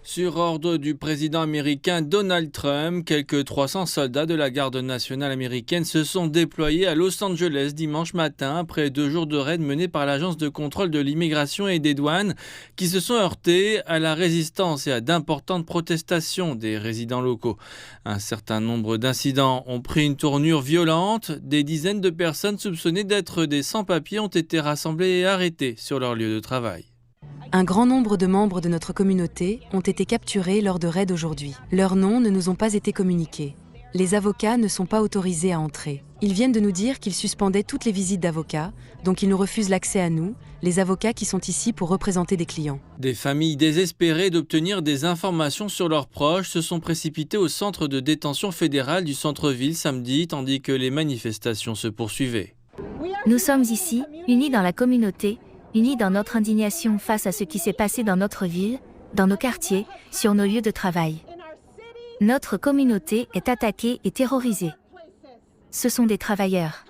Sur ordre du président américain Donald Trump, quelques 300 soldats de la garde nationale américaine se sont déployés à Los Angeles dimanche matin après 2 jours de raid menés par l'agence de contrôle de l'immigration et des douanes qui se sont heurtés à la résistance et à d'importantes protestations des résidents locaux. Un certain nombre d'incidents ont pris une tournure violente. Des dizaines de personnes soupçonnées d'être des sans-papiers ont été rassemblées et arrêtées sur leur lieu de travail. Un grand nombre de membres de notre communauté ont été capturés lors de raids aujourd'hui. Leurs noms ne nous ont pas été communiqués. Les avocats ne sont pas autorisés à entrer. Ils viennent de nous dire qu'ils suspendaient toutes les visites d'avocats, donc ils nous refusent l'accès à nous, les avocats qui sont ici pour représenter des clients. Des familles désespérées d'obtenir des informations sur leurs proches se sont précipitées au centre de détention fédéral du centre-ville samedi, tandis que les manifestations se poursuivaient. Nous sommes ici, unis dans la communauté, unis dans notre indignation face à ce qui s'est passé dans notre ville, dans nos quartiers, sur nos lieux de travail. Notre communauté est attaquée et terrorisée. Ce sont des travailleurs.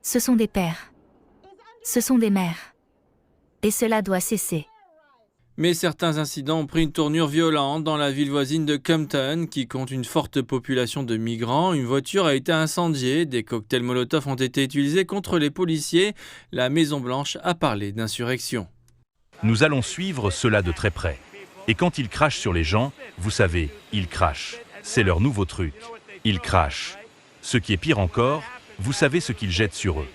Ce sont des pères. Ce sont des mères. Et cela doit cesser. Mais certains incidents ont pris une tournure violente dans la ville voisine de Compton, qui compte une forte population de migrants. Une voiture a été incendiée, des cocktails Molotov ont été utilisés contre les policiers. La Maison-Blanche a parlé d'insurrection. Nous allons suivre cela de très près. Et quand ils crachent sur les gens, vous savez, ils crachent. C'est leur nouveau truc. Ils crachent. Ce qui est pire encore, vous savez ce qu'ils jettent sur eux.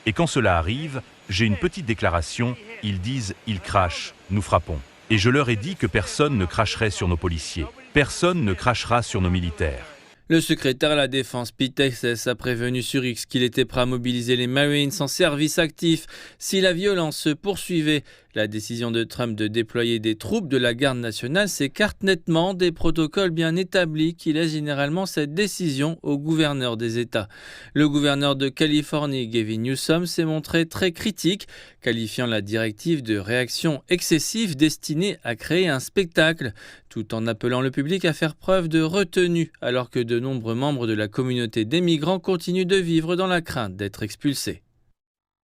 Et quand cela arrive, j'ai une petite déclaration, ils disent « ils crachent, nous frappons ». Et je leur ai dit que personne ne cracherait sur nos policiers. Personne ne crachera sur nos militaires. Le secrétaire à la Défense, Pete Hegseth, a prévenu sur X qu'il était prêt à mobiliser les Marines en service actif si la violence se poursuivait. La décision de Trump de déployer des troupes de la garde nationale s'écarte nettement des protocoles bien établis qui laissent généralement cette décision aux gouverneurs des États. Le gouverneur de Californie, Gavin Newsom, s'est montré très critique, qualifiant la directive de réaction excessive destinée à créer un spectacle, tout en appelant le public à faire preuve de retenue, alors que de nombreux membres de la communauté des migrants continuent de vivre dans la crainte d'être expulsés.